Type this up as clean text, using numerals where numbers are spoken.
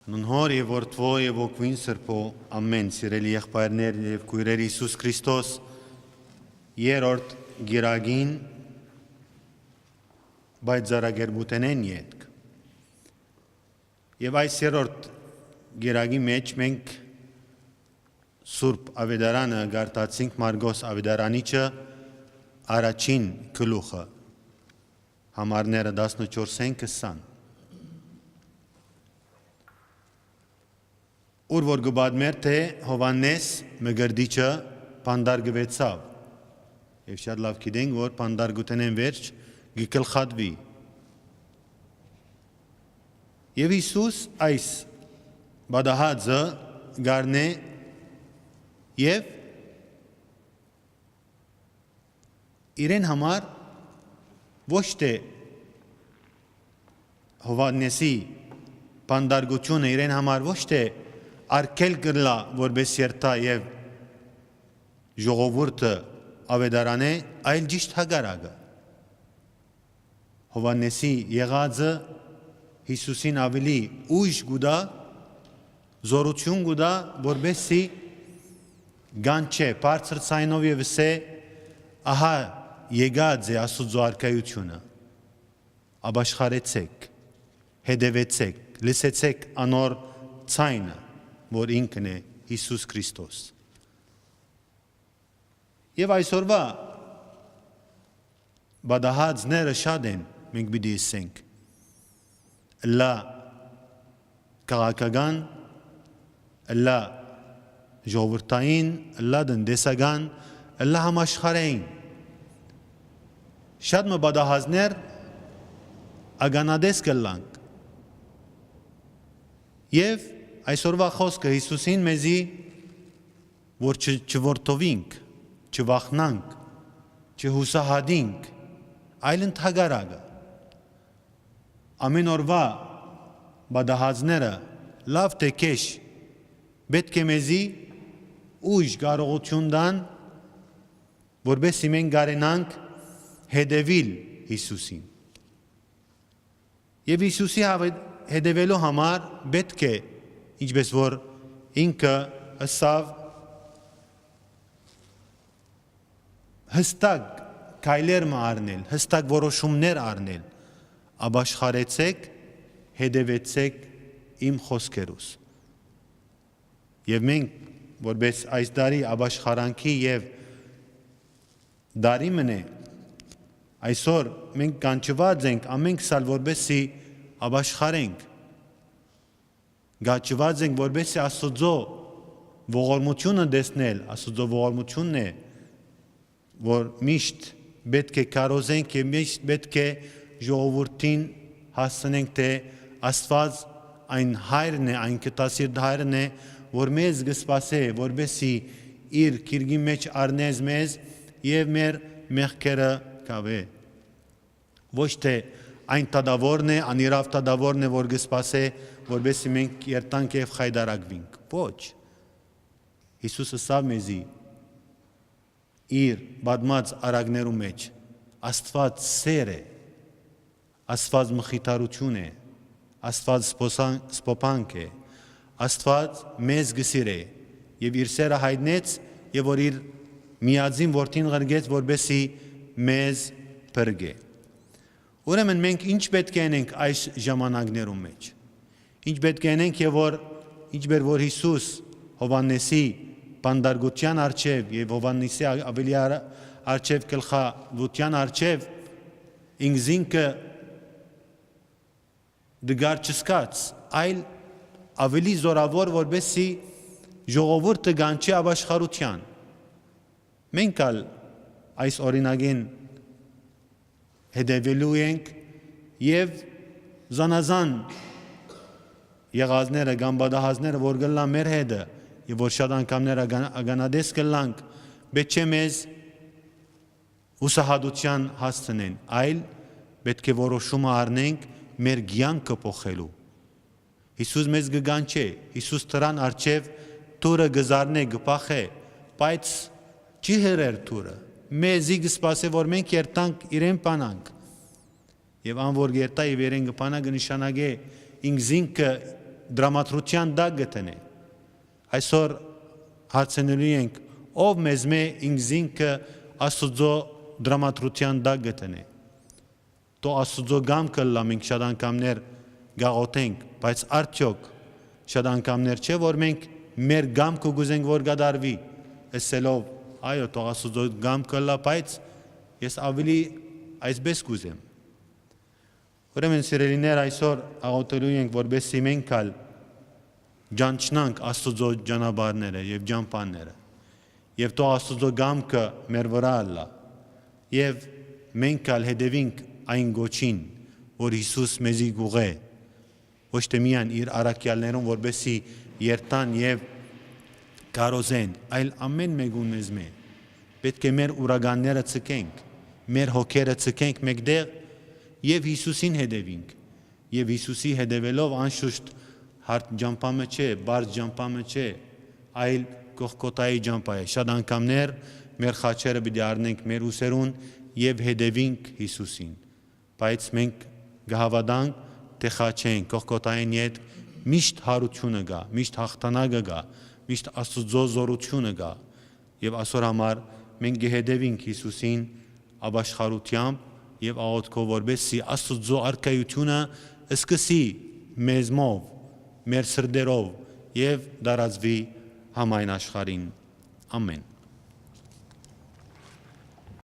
Նունհոր եւ որդվո եւ ոգվին սրբո ամեն սիրելի եղբայրներ եւ քույրեր Հիսուս Քրիստոս երրորդ գիրագին բայց զարագերբութենեն յետք եւ այս երրորդ գիրագի մեջ մենք Սուրբ Ավետարանը գարտացինք Մարգոս Ավետարանիչը առաջին գլուխը համարները 14-20 Ուր որ գբադմեր թե Հովանես մգրդիչը պանդարգվեցավ եւ շատ լավ գիտենք որ պանդարգութենեն վերջ գկլխատվի եւ Հիսուս այս բադահածը գարնե եւ իրեն համար ոչ թե Հովանեսի պանդարգությունը իրեն համար ոչ թե արկել գրլա որպես երթա եւ ժողովուրդը ավետարան է այլ ճիշտ հագարակը Հովանեսի եղածը Հիսուսին ավելի ուժ գուտա զորություն գուտա որպեսի գանչե բարձր ցայնով եւ ասե ահա եկած է Աստծո արքայությունը ապաշխարեցեք հետևեցեք լսեցեք անոր ցայնը որ ինքն է Հիսուս Քրիստոս եւ այսօրվա բադահածները շատ են մենք պիտի ասենք լա քաղաքական լա ժողովրդային լա տնտեսական լա համաշխարհային շատ մը բադահածներ ագանադես կլանք եւ այսօրվա խոսքը Հիսուսին մեզի որ չորթովինք, չվախնանք, չհուսահատինք, այլ ընդհակարակը ամեն օրվա բադահածները լավ թե քեշ պետք է մեզի ուժ կարողություն տան որպեսզի մենք կարենանք հետևել Հիսուսին եւ Հիսուսի հետևելու համար պետք է ինչպես որ ինքը ասավ հստակ քայլեր առնել, հստակ որոշումներ առնել, ապաշխարեցեք, հետևեցեք իմ խոսքերուս։ Եվ մենք որպես այս դարի ապաշխարանքի եւ դարի մնե այսօր մենք կանչված ենք ամեն քսալ որպեսի ապաշխարենք Գաչված ենք որպեսի Աստծո ողորմությունը տեսնել, Աստծո ողորմությունն է, որ միշտ պետք է կարոզենք եւ միշտ պետք է ժողովրդին հասցնենք թե Աստված այն հայրն է, այն կտասիրտ հայրն է, որ մեզ կսպասե, որպեսի իր քիրգի մեջ առնես մեզ եւ մեր մեղքերը կավե։ Ոչ թե այն տադավորն է, անիրավ տադավորն է, որ կսպասե, որպեսզի մենք երտանք եւ խայդարակվենք։ Ոչ։ Հիսուսը ասավ մեզի իր բադմած արագներու մեջ Աստված սեր է, Աստված մխիթարություն է, Աստված սփոփանք է, Աստված մեզ գսիր է եւ իր սերը հայտնեց եւ որ իր միածին որդին ղրգեց որպեսզի մեզ բրգե։ Ուրեմն մենք ինչ պետք է անենք այս ժամանակներում մեջ։ Ինչ պետք է անենք եւ որ ինչբեր որ Հիսուս Հովանեսի պանդարգության արչեւ եւ Հովանեսի ավելի արչեւ գլխավության արչեւ ինքզինքը դգար չսկած այլ ավելի զորավոր որպեսի ժողովուրդը գանչի ապաշխարության։ Մենք ալ այս օրինագին հետևելու ենք եւ զանազան եղածները կամ բադահածները որ գլան մեր հետը եւ որ շատ անգամներ ագանադես կլանք պետք է մեզ հուսահատության հասցնեն այլ պետք է որոշումը առնենք մեր կյանքը փոխելու Հիսուս մեզ կգանչե Հիսուս տրան արչեւ թուրը գզարնե գփախե բայց չի հերեր թուրը մեզի կսպասե որ մենք երտանք իրեն պանանք եւ ան որ երտա եւ իրեն կպանա կնշանակե ինքզինքը դրամատրության դա գտնե։ Այսօր հարցնելու ենք ով մեզ ինքզինքը Աստուծո դրամատրության դա գտնե։ Դու Աստուծո գամքը լա մենք շատ անգամներ գաղութենք, բայց արդյոք շատ անգամներ չէ որ մենք մեր գամքը գուզենք որ գդարվի, ասելով այո թող Աստուծո գամքը լա, բայց ես ավելի այսպես գուզեմ։ Ուրեմն սիրելիներ այսօր աղոթելու ենք որպեսզի մենք ալ ջանչնանք Աստուծո ճանապարհները եւ ճամփաները եւ թող Աստուծո գամքը մեր վրա լա եւ մենք ալ հետևենք այն գոչին որ Հիսուս մեզի գուղե ոչ թե միայն իր առաքյալներուն որպեսզի երթան եւ կարոզեն այլ ամեն մեկուն մեզ պետք է մեր ուրագանները ցկենք մեր հոգերը ցկենք մեկտեղ եւ Հիսուսին հետևենք եւ Հիսուսի հետևելով անշուշտ հարթ ջամփամը չէ բարձ ջամփամը չէ այլ կողքոտայի ջամփա է շատ անգամներ մեր խաչերը պիտի առնենք մեր ուսերուն եւ հետևենք Հիսուսին բայց մենք գահավադանք թե խաչեն կողքոտային հետ միշտ հարությունը գա միշտ հաղթանակը գա միշտ Աստուծո զորությունը գա եւ այսօր համար մենք գհետևենք Հիսուսին ապաշխարությամբ եւ աղոթքով որպեսզի Աստուծո արքայությունը սկսի մեզմով մեր սրտերով եւ դարածվի համայն աշխարհին ամեն